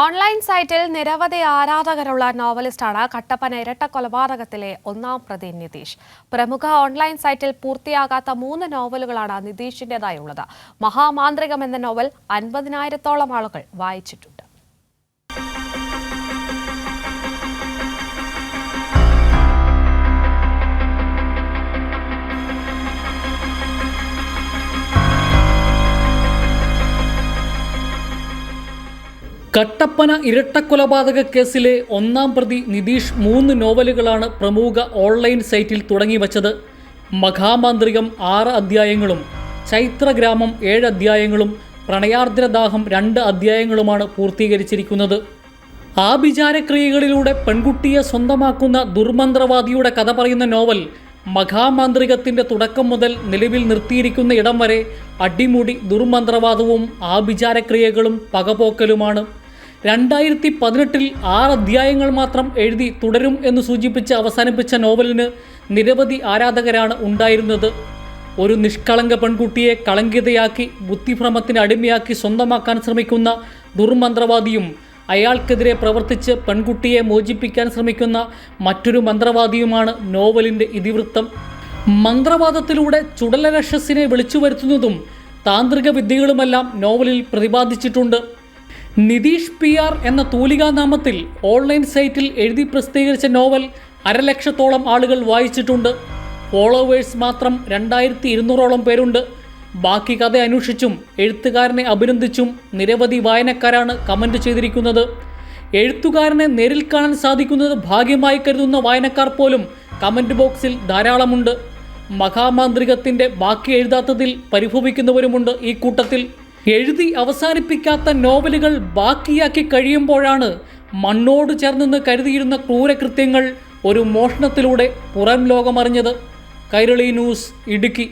Online സൈറ്റിൽ നിരവധി ആരാധകരുള്ള നോവലിസ്റ്റാണ് കട്ടപ്പന ഇരട്ടക്കൊലപാതകത്തിലെ ഒന്നാം പ്രതി നിതീഷ്. പ്രമുഖ ഓൺലൈൻ സൈറ്റിൽ പൂർത്തിയാകാത്ത 3 നോവലുകളാണ് നിതീഷിന്റേതായുള്ളത്. മഹാമാന്ത്രികം എന്ന നോവൽ 50,000-ഓളം ആളുകൾ വായിച്ചിട്ടുണ്ട്. കട്ടപ്പന ഇരട്ടക്കൊലപാതക കേസിലെ ഒന്നാം പ്രതി നിതീഷ് 3 നോവലുകളാണ് പ്രമുഖ ഓൺലൈൻ സൈറ്റിൽ തുടങ്ങിവച്ചത്. മഹാമാന്ത്രികം 6 അധ്യായങ്ങളും ചൈത്രഗ്രാമം 7 അധ്യായങ്ങളും പ്രണയാർദ്രദാഹം 2 അധ്യായങ്ങളുമാണ് പൂർത്തീകരിച്ചിരിക്കുന്നത്. ആഭിചാരക്രിയകളിലൂടെ പെൺകുട്ടിയെ സ്വന്തമാക്കുന്ന ദുർമന്ത്രവാദിയുടെ കഥ പറയുന്ന നോവൽ മഹാമാന്ത്രികത്തിൻ്റെ തുടക്കം മുതൽ നിലവിൽ നിർത്തിയിരിക്കുന്ന ഇടം വരെ അടിമുടി ദുർമന്ത്രവാദവും ആഭിചാരക്രിയകളും പകപോക്കലുമാണ്. 2018 6 അധ്യായങ്ങൾ മാത്രം എഴുതി തുടരും എന്ന് സൂചിപ്പിച്ച് അവസാനിപ്പിച്ച നോവലിന് നിരവധി ആരാധകരാണ് ഉണ്ടായിരുന്നത്. ഒരു നിഷ്കളങ്ക പെൺകുട്ടിയെ കളങ്കിതയാക്കി ബുദ്ധിഭ്രമത്തിന് അടിമയാക്കി സ്വന്തമാക്കാൻ ശ്രമിക്കുന്ന ദുർമന്ത്രവാദിയും അയാൾക്കെതിരെ പ്രവർത്തിച്ച് പെൺകുട്ടിയെ മോചിപ്പിക്കാൻ ശ്രമിക്കുന്ന മറ്റൊരു മന്ത്രവാദിയുമാണ് നോവലിൻ്റെ ഇതിവൃത്തം. മന്ത്രവാദത്തിലൂടെ ചുടലരക്ഷസിനെ വിളിച്ചു വരുത്തുന്നതും താന്ത്രിക വിദ്യകളുമെല്ലാം നോവലിൽ പ്രതിപാദിച്ചിട്ടുണ്ട്. നിതീഷ് PR എന്ന തൂലികാനാമത്തിൽ ഓൺലൈൻ സൈറ്റിൽ എഴുതി പ്രസിദ്ധീകരിച്ച നോവൽ 1,00,000-ഓളം ആളുകൾ വായിച്ചിട്ടുണ്ട്. ഫോളോവേഴ്സ് മാത്രം 2,200-ഓളം പേരുണ്ട്. ബാക്കി കഥ അന്വേഷിച്ചും എഴുത്തുകാരനെ അഭിനന്ദിച്ചും നിരവധി വായനക്കാരാണ് കമൻറ്റ് ചെയ്തിരിക്കുന്നത്. എഴുത്തുകാരനെ നേരിൽ കാണാൻ സാധിക്കുന്നത് ഭാഗ്യമായി കരുതുന്ന വായനക്കാർ പോലും കമൻറ്റ് ബോക്സിൽ ധാരാളമുണ്ട്. മഹാമാന്ത്രികത്തിൻ്റെ ബാക്കി എഴുതാത്തതിൽ പരിഭവിക്കുന്നവരുമുണ്ട് ഈ കൂട്ടത്തിൽ. എഴുതി അവസാനിപ്പിക്കാത്ത നോവലുകൾ ബാക്കിയാക്കി കഴിയുമ്പോഴാണ് മണ്ണോട് ചേർന്നെന്ന് കരുതിയിരുന്ന ക്രൂരകൃത്യങ്ങൾ ഒരു മോഷണത്തിലൂടെ പുറം ലോകമറിഞ്ഞത്. കൈരളി ന്യൂസ്, ഇടുക്കി.